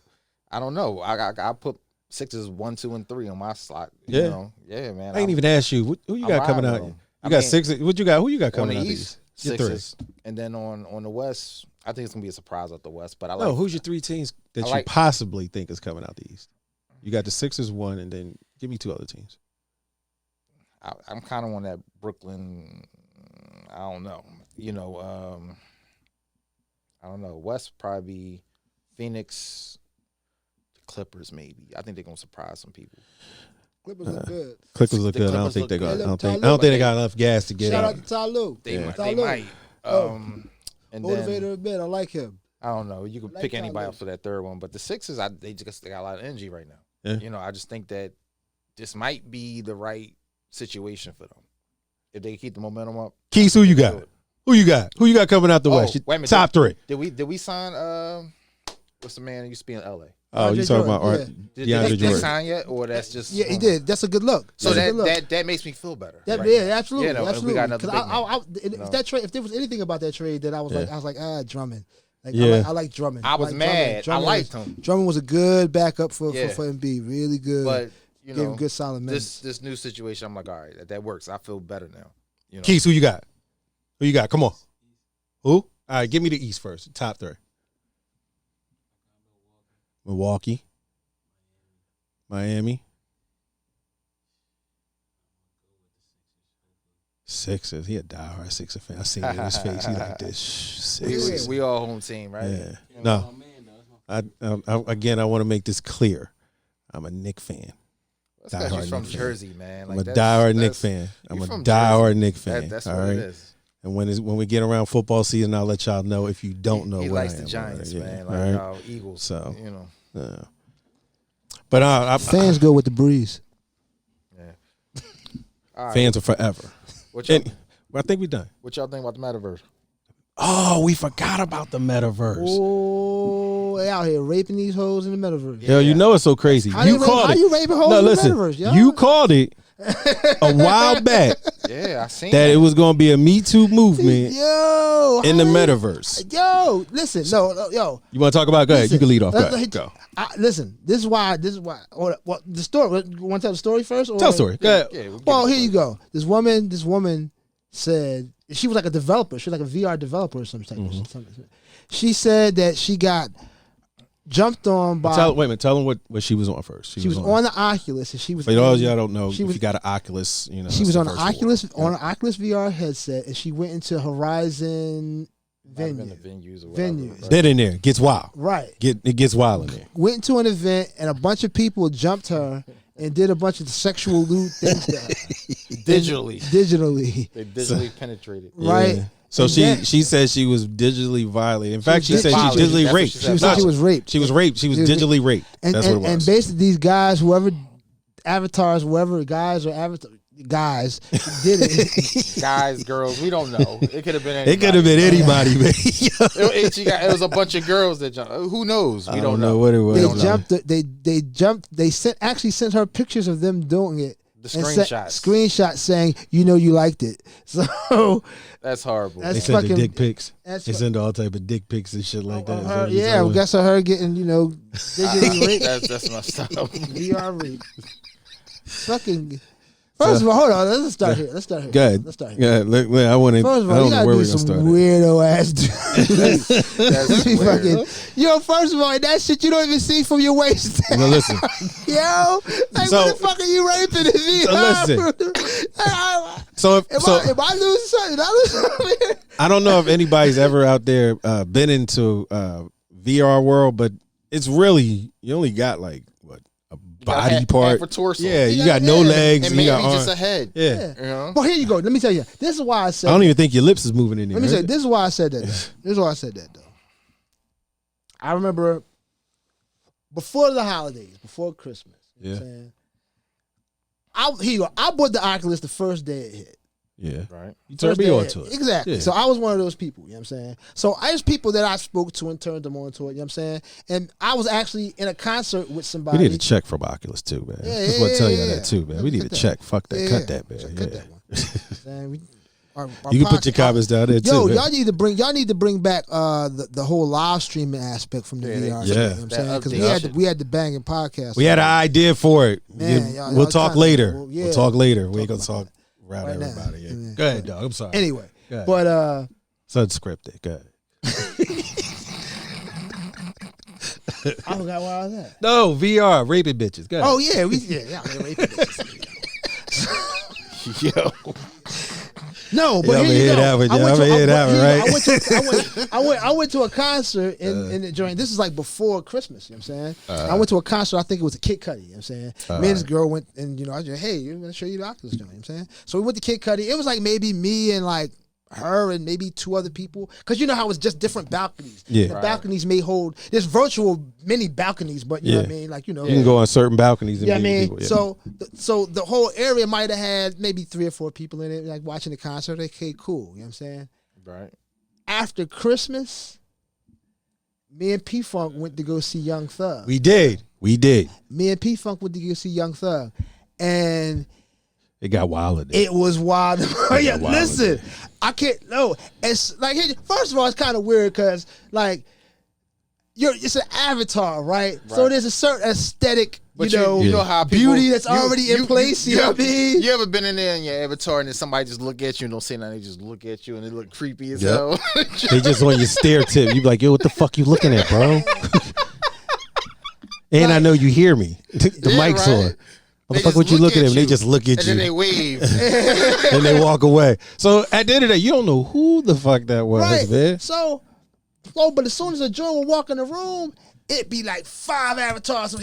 I don't know. I put Sixers 1, 2, and 3 on my slot. Yeah, man.
I ain't even asked you who you got coming out. You got Sixers. What you got? Who you got coming out?
On the East, Sixers, and then on the West, I think it's gonna be a surprise at the West. But
who's your 3 teams that you possibly think is coming out the East? You got the Sixers 1, and then give me 2 other teams.
I'm kind of on that Brooklyn. I don't know. I don't know. West probably be Phoenix, the Clippers maybe. I think they're gonna surprise some people.
Clippers look good.
Clippers look good. I don't think they got. I don't think they got enough gas to get
out.
Shout
out to Ty Lue.
They might. And
motivator a bit. I like him.
I don't know. You can pick anybody else for that third one, but the Sixers, they got a lot of energy right now.
Yeah.
I just think that this might be the right situation for them if they keep the momentum up.
Keys, who you got? Who you got? Who you got coming out the West?
Wait a minute,
top 3.
Did we sign? What's the man who used to be in LA?
Oh, you talking about
Did they sign yet, or that's just?
Yeah, he did. That's a good look.
So that makes me feel better.
Yeah, absolutely.
We got another
if there was anything about that trade that I was like, Drummond. I like Drummond.
I was mad.
Drummond
I liked him.
Drummond was a good backup for Embiid. Really good.
But
gave him good solid minutes.
This new situation, I'm like, all right, that works. I feel better now.
Keys, who you got? Who you got? Come on. Who? All right, give me the East first. Top 3. Milwaukee. Miami. Sixers. He a diehard Sixers fan. I seen it in his face. He like this. Sixers.
We all home team, right?
Yeah. No. I want to make this clear. I'm a Knick fan.
That's because you're from Jersey, man.
I'm a diehard Knick fan. I'm a diehard Knick fan.
That's what it is.
And when we get around football season, I'll let y'all know if you don't know.
He
where
likes
I am,
the Giants, man.
Right?
Like Eagles. So
but
fans go with the breeze.
Yeah. All right.
Fans are forever.
What y'all,
I think we're done.
what y'all think about the metaverse?
Oh, we forgot about the metaverse.
Oh, they out here raping these hoes in the metaverse.
Yo, you know it's so crazy.
How
You called
how
it.
you raping hoes
No,
in
listen.
the metaverse, yo?
You called it a while back
Yeah, I seen
that it was going to be a Me Too movement
Yo,
in the
how you-
metaverse.
Yo, listen, no, yo.
You want to talk about? Go ahead. You can lead off. Go ahead. Go.
Listen, this is why. What the story? You want to tell the story first? Or?
Tell a story. Go ahead.
Yeah,
Well, here you go. This woman said she was like a developer. She was like a VR developer or something. She said that she got jumped on by.
Wait a minute. Tell them what she was on first.
She was on the Oculus, and she was.
For those y'all don't know,
she
if
was-
you got an Oculus, you know.
She
that's
was
the
on an
first
Oculus
one.
an Oculus VR headset, and she went into Horizon venue.
Venues or whatever.
Venues.
Then in there gets wild.
Right.
It gets wild in there.
Went to an event, and a bunch of people jumped her and did a bunch of sexual lewd things to her.
Digitally.
Digitally.
They digitally penetrated.
Right.
Yeah. So
And then-
she said she was digitally violated. In fact, she
was
said she
violated.
digitally
That's what
raped.
she
She
said.
said she was raped.
She was raped. She was
She was-
digitally raped.
And,
That's
and,
what it was.
and basically these guys, whoever avatars, whoever guys or avatar guys did it.
Guys, girls, we don't know. It could have been anybody.
It could have been anybody, man.
It was a bunch of girls that jumped. Who knows? We
I
don't know.
what it was.
They jumped. They sent her pictures of them doing it.
The
and sent
screenshots.
Screenshots saying, you liked it. So
That's horrible.
That's
They sent the
fucking-
dick pics.
that's
They
fu-
send all type of dick pics and shit like that.
her, yeah, I guess of her getting digitally raped.
That's messed up.
VR rape. Fucking. First of all, hold on. Let's start here.
Go ahead.
Let's start here.
Yeah, look, man, I want to.
First of
I
all, you
don't know
gotta
where
do
we're gonna
some
start.
weirdo ass dude.
That's
You
weird.
fucking, first of all, that shit you don't even see from your waist.
No, listen.
Yo, like
So-
what the fuck are you raping in VR?
So,
Am I losing something? Did I lose something?
I don't know if anybody's ever out there been into VR world, but it's really you only got like what a body
half
part.
a torso.
Yeah, you
got-
got no
yeah.
legs.
And
you
maybe
got
just
arms.
a head.
Yeah.
You know?
Well, here you go. Let me tell you. This is why I said.
I don't even think your lips is moving in there.
Let me say.
right?
This is why I said that. Though. This is why I said that though. I remember before the holidays, before Christmas. You know what I'm saying? Here you go. I bought the Oculus the first day it hit.
Yeah.
Right.
You turned
First
me
day
on
it
to
hit.
it.
Exactly.
Yeah.
So I was one of those people, you know what I'm saying? So I was people that I spoke to and turned them on to it, you know what I'm saying? And I was actually in a concert with somebody.
We need a check from Oculus too, man.
Yeah,
Just want to tell you
yeah.
that too, man. We need a
Cut that.
check. Fuck that.
Yeah,
Cut
yeah.
that, man.
Cut
Yeah.
that one. Saying we- our
You can put your
podcast-
comments down there too.
Yo,
man.
y'all need to bring back the whole live streaming aspect from the VR.
yeah.
shit, you know what I'm
That
saying? Because
update
we had the banging podcast.
We had an idea for it.
Man,
You-
y'all-
we'll
y'all
talk
kinda-
later.
well, yeah.
We'll talk later. We ain't
Talk
gonna
about
talk around
right now.
everybody. Yeah.
Yeah.
Go ahead, dog. I'm sorry.
Anyway,
Go ahead.
but
It's unscripted. Go ahead.
I forgot where I was at.
No, VR, raping bitches. Go ahead.
Oh yeah, raping bitches.
Yo.
No, but
Yeah,
here you go.
that one,
I
yeah,
went
I'ma
to-
hear that one,
here you
right?
go. I went to a concert in the joint. This is like before Christmas. You know what I'm saying? I went to a concert. I think it was a Kid Cudi. You know what I'm saying? Me and this girl went, and I was like, hey, I'm gonna show you the Oculus joint. You know what I'm saying? So we went to Kid Cudi. It was like maybe me and like her and maybe two other people, because you know how it's just different balconies.
Yeah.
The
Right.
balconies may hold. There's virtual mini balconies, but you know what I
Yeah.
mean. Like
You can go on certain balconies and
Yeah, I
meet
mean,
people. Yeah.
so the whole area might have had maybe 3 or 4 people in it, like watching the concert. Okay, cool. You know what I'm saying?
Right.
After Christmas, me and P Funk went to go see Young Thug.
we did.
Me and P Funk went to go see Young Thug, and
It got wild in there.
it was wild. Yeah,
wild.
listen, I can't. No, it's like first of all, it's kind of weird because like it's an avatar, right? So
Right.
there's a certain aesthetic.
But
you know,
you know how people,
beauty that's already in place. You know what I mean?
You ever been in there in your avatar and then somebody just look at you and don't say nothing? They just look at you and they look creepy as
Yep.
hell.
They just on your stare tip. You be like, yo, what the fuck you looking at, bro? And I know you hear me. The
Yeah,
mic's
right.
on.
They
What the fuck
just
would you
look
look at them?
at
They
you.
just look at
and
you
then they wave.
and they walk away. So at the end of the day, you don't know who the fuck that was,
Right.
man.
So, but as soon as a joint would walk in the room, it'd be like 5 avatars. Like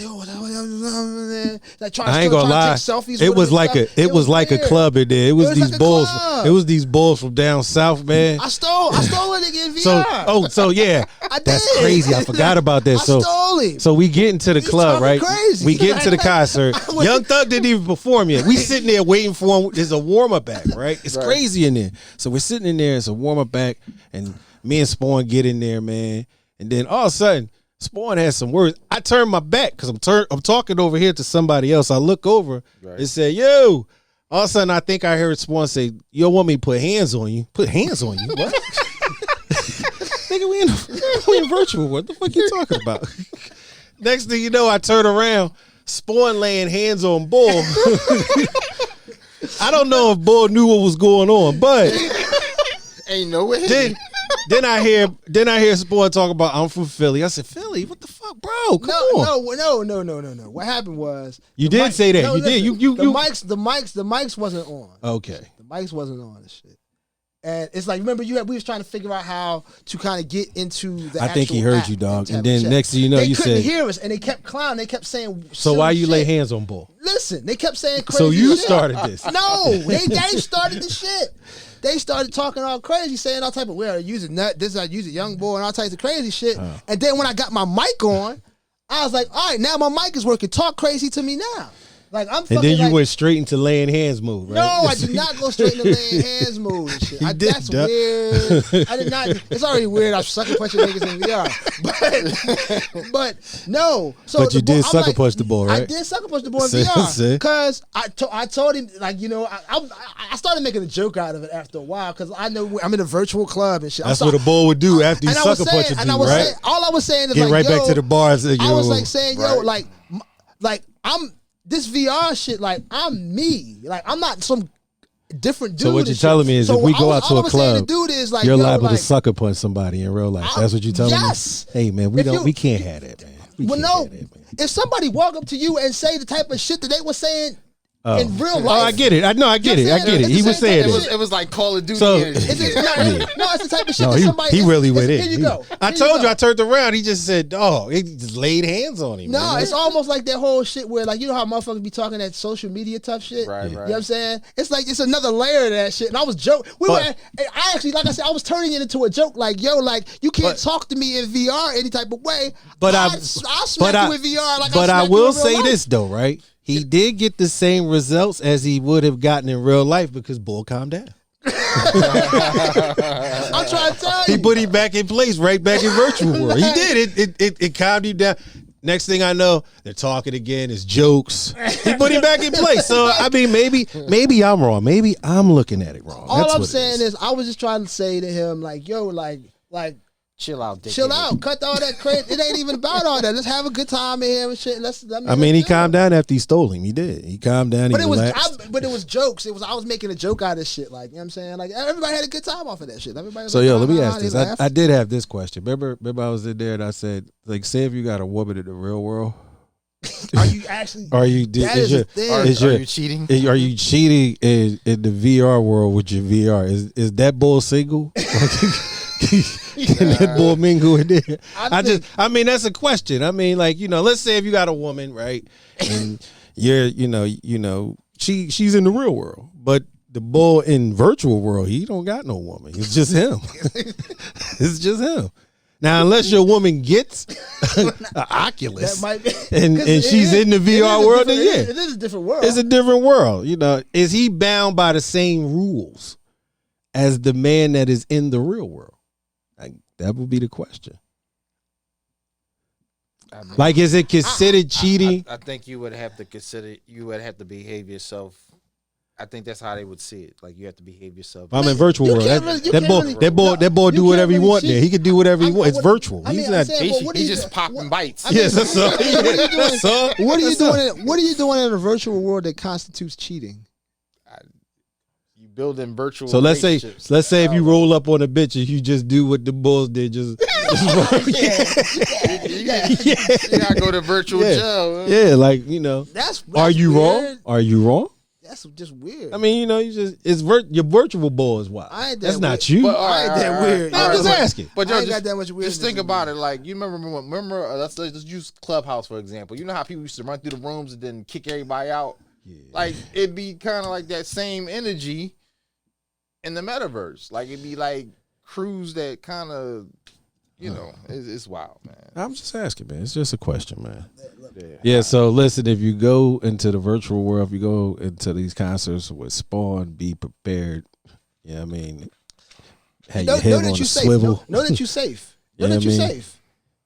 I ain't gonna lie.
Take selfies
It
with
was
them
like
and stuff.
it was like a
weird.
club in there. It was
was
these
like a
bulls.
club.
It was these bulls from down south, man.
I stole a nigga in VR.
So yeah,
I
that's
did.
crazy. I forgot about that.
I
So
stole him.
So we get into the
He's
club,
talking
right?
crazy.
We get into the concert.
I was-
Young Thug didn't even perform yet. We sitting there waiting for him. There's a warm-up act, right? It's
Right.
crazy in there. So we're sitting in there. It's a warm-up act. And me and Spawn get in there, man. And then all of a sudden, Spawn has some words. I turn my back because I'm talking over here to somebody else. I look over.
Right.
It said, yo. All of a sudden, I think I heard Spawn say, you don't want me to put hands on you. Put hands on you? What? Nigga, we in virtual. What the fuck you talking about? Next thing you know, I turn around, Spawn laying hands on Bull. I don't know if Bull knew what was going on, but
Ain't no way.
then I hear Spawn talk about I'm from Philly. I said, Philly, what the fuck, bro? Come on.
No. What happened was
You did say that. You did. You
the mics wasn't on.
Okay.
The mics wasn't on and shit. And it's like, remember, we was trying to figure out how to kind of get into the
I think he
actual
heard
app
you, dog.
and
And then
check.
next thing you know,
they
you
couldn't
said,
hear us, and they kept clowning. They kept saying,
so why you lay
shit.
hands on Bull?
Listen, they kept saying crazy
So you
shit.
started this.
No, they started the shit. They started talking all crazy, saying all type of, we're using nut, this I use a young boy, and all types of crazy shit. And then when I got my mic on, I was like, all right, now my mic is working. Talk crazy to me now. Like I'm fucking.
And then you
like,
went straight into laying hands move, right?
no, I did not go straight into laying hands mode and shit.
You did,
That's
duh.
weird. I did not. It's already weird. I'm sucker punching niggas in VR, but no. So
But you
the bull-
did
I'm
sucker
like,
punch the ball, right?
I did sucker punch the ball in
See?
VR because I told him, like, you know, I started making a joke out of it after a while because I know I'm in a virtual club and shit.
That's what a bull would do after you
And I was
sucker
saying,
punches
and I
you,
was
right?
saying, all I was saying is
Get
like,
right
yo,
back to the bars.
I was like saying, yo,
Right.
like I'm this VR shit, like I'm me, like I'm not some different dude.
So what
and
you're
shit.
telling me is if we go out to
all
a
I was saying
club,
dude is like,
you're
yo,
liable to
like,
sucker punch somebody in real life. That's what you're telling
yes.
me? Hey, man,
If you-
we can't have that, man. We
well,
can't
no,
have that, man.
if somebody walk up to you and say the type of shit that they were saying
Oh.
in real life,
Oh, I get it. I get it.
You know
I
what I'm
get it.
saying?
He was
It's the same
saying
type of
it.
shit.
It was like Call of Duty.
So-
energy.
it's the type of shit
No,
that somebody.
he really went in.
Here you go.
I
Here
told you,
go.
I turned around. He just said, "Oh, he just laid hands on him."
No,
man.
it's almost like that whole shit where, like, you know how motherfuckers be talking that social media tough shit?
Right,
You
right.
know what I'm saying? It's like, it's another layer of that shit. And I was joking. I actually, like I said, I was turning it into a joke. Like, yo, like, you can't talk to me in VR any type of way.
But
I'll smack you in VR like
but
I
I will
smack you in
say
real life.
this though, right? He did get the same results as he would have gotten in real life because Bull calmed down.
I'm trying to tell you.
He put him back in place, right back in virtual world. He did. It calmed him down. Next thing I know, they're talking again. It's jokes. He put him back in place. So I mean, maybe I'm wrong. Maybe I'm looking at it wrong.
All
That's
I'm
what it
saying is, I was just trying to say to him, like, yo, like,
Chill out, dickhead.
chill out. Cut all that crazy. It ain't even about all that. Let's have a good time in here and shit.
I mean, he calmed down after he stole him. He did. He calmed down.
But
he
it was,
relaxed.
but it was jokes. I was making a joke out of shit. Like, you know what I'm saying? Like, everybody had a good time off of that shit. Everybody was
So
like,
yo, let me
"Ah,
ask
they
this.
laughed."
I did have this question. Remember I was in there and I said, like, say if you got a woman in the real world,
Are you actually?
are you?
That is a thing.
Are you cheating?
Are you cheating in the VR world with your VR? Is that bull single? Can that bull mingle in there? I mean, that's a question. I mean, like, you know, let's say if you got a woman, right, and you're, you know, she's in the real world, but the bull in virtual world, he don't got no woman. It's just him. It's just him. Now, unless your woman gets an Oculus
That might be,
and
'cause it
she's
is-
in the
it is
VR
a
world, then
different-
yeah.
it is a different world.
It's a different world. You know, is he bound by the same rules as the man that is in the real world? Like, that would be the question.
I mean,
Like, is it considered cheating?
I think you would have to consider. You would have to behave yourself. I think that's how they would see it. Like, you have to behave yourself.
I'm in virtual
You
world.
can't
That,
really- you
that
can't
boy,
really-
that boy
you
do
can't
whatever he
really
want there.
cheat.
He can do whatever he
I'm-
want. It's
what-
virtual.
I mean,
He's
I'm
not.
saying, well, what are
He's
you
just
do-
popping
what-
bites.
I mean,
Yes, that's all.
what are you doing?
That's all.
What are you
That's all.
doing? What are you doing in a virtual world that constitutes cheating?
You building virtual.
So let's say
relationships.
if you roll up on a bitch and you just do what the bulls did, just
You gotta go to virtual
Yeah.
jail.
yeah, like, you know.
That's
Are you
weird.
wrong? Are you wrong?
That's just weird.
I mean, your virtual boy is wild.
I ain't that
That's not
weird.
you.
But,
I ain't that weird.
No, I'm just asking.
But
I
yo,
ain't got that much weirdness
just think
in
about
me.
it. Like, you remember let's use Clubhouse, for example. You know how people used to run through the rooms and then kick everybody out? Yeah. Like, it'd be kind of like that same energy in the metaverse. Like, it'd be like crews that kind of, it's wild, man.
I'm just asking, man. It's just a question, man. Yeah, so listen, if you go into the virtual world, if you go into these concerts with Spawn, be prepared. Yeah, I mean, have your head on a swivel.
Know that you're safe. Know
Yeah,
that you're
I mean,
safe.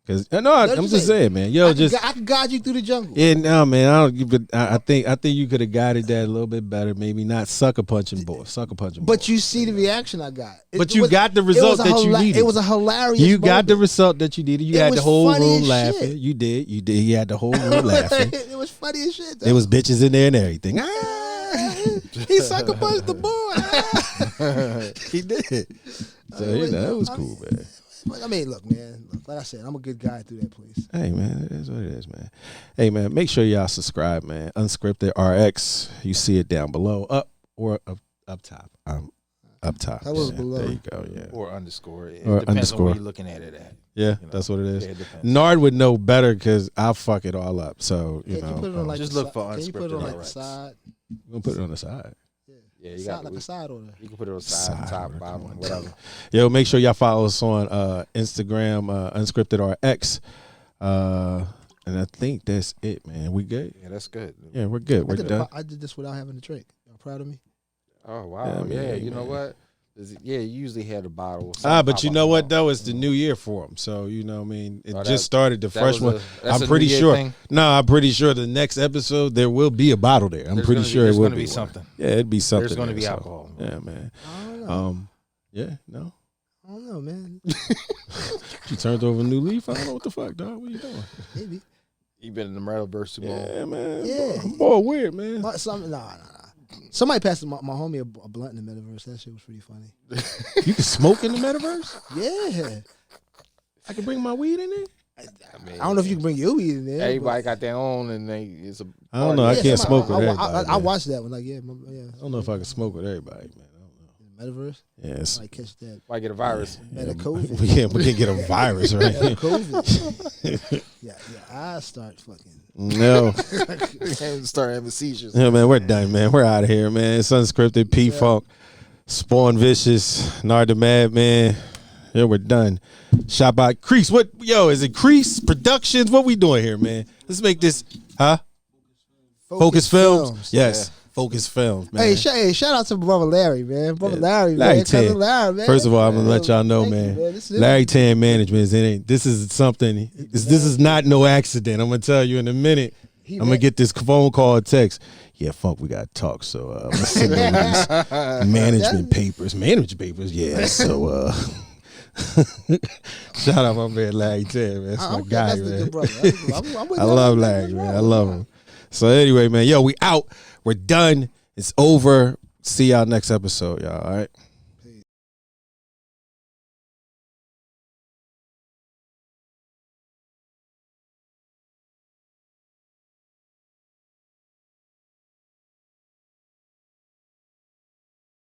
Cause I'm just saying, man. Yo,
I can guide you through the jungle.
Yeah, no, man. I think you could have guided that a little bit better. Maybe not sucker punching boy.
But you see the reaction I got.
But you got the result that you needed.
It was a hilarious.
You got the
moment.
result that you needed. You had the whole room laughing.
Shit.
You did. You had the whole room laughing.
It was funny as shit. Though.
There was bitches in there and everything. He sucker punched the boy. He did. So that was cool, man.
I mean, look, man. Like I said, I'm a good guy through that place.
Hey, man, it is what it is, man. Hey, man, make sure y'all subscribe, man. UnScriptedRx. You see it down below, up or up top. Up top.
That was below.
There you go. Yeah.
Or underscore. It
Or
depends
underscore.
on where you're looking at it at.
Yeah, that's what it is.
Yeah, it depends.
Nard would know better because I'll fuck it all up. So
Can you put it on like
just
the
look for
Can you put it on like the
UnScriptedRx.
side?
We're going to put it on the side.
Yeah, you
Side,
got
like a side order.
You can put it on side, top, bottom, whatever.
Yo, make sure y'all follow us on Instagram, UnScriptedRx. And I think that's it, man. We good?
Yeah, that's good.
Yeah, we're good. We're done.
I did this without having to drink. Y'all proud of me?
Oh wow! Yeah, you know what? Yeah, you usually had a bottle.
But you know what though? It's the new year for them. So you know, what I mean, it just started the fresh one.
That's
I'm pretty sure.
Thing?
No, I'm pretty sure the next episode there will be a bottle there. I'm pretty sure it will be
something.
Yeah, it'd be something.
There's going to be
so,
alcohol.
Yeah, man.
I don't know.
Yeah, no.
I don't know, man.
You turned over a new leaf. I don't know what the fuck, dog. What are you doing?
Maybe.
You been in the Metaverse too long.
Yeah, man.
Yeah.
Boy, weird, man.
Nah. Somebody passed my homie a blunt in the metaverse. That shit was pretty funny.
You can smoke in the metaverse?
Yeah.
I can bring my weed in there?
I don't know if you can bring your weed in there.
Everybody got their own, and it's a.
I don't know. I can't smoke with everybody.
I watched that one. Like, yeah.
I don't know if I can smoke with everybody, man.
Metaverse?
Yes.
Might catch that.
Might get a virus.
COVID.
We can get a virus, right?
COVID. Yeah, I start fucking.
No.
Start having seizures.
Yeah, man, we're done, man. We're out of here, man. It's Unscripted, P-Funk, Spawn Vicious, Nard the Madman. Yeah, we're done. Shot by Crease. What? Yo, is it Crease Productions? What we doing here, man? Let's make this, Focus Films? Yes. Yeah. Focus Films, man.
Hey, shout out to brother Larry, man.
Larry 10.
Larry, man.
First of all, I'm gonna let y'all know, man. Larry 10 management. This is something. This is not no accident. I'm gonna tell you in a minute. I'm gonna get this phone call or text. Yeah, Funk, we gotta talk. So I'm gonna send over these management papers. Yeah. So shout out my man Larry 10, man. That's my guy, man. I love Larry, man. I love him. So anyway, man, yo, we out. We're done. It's over. See y'all next episode, y'all. All right.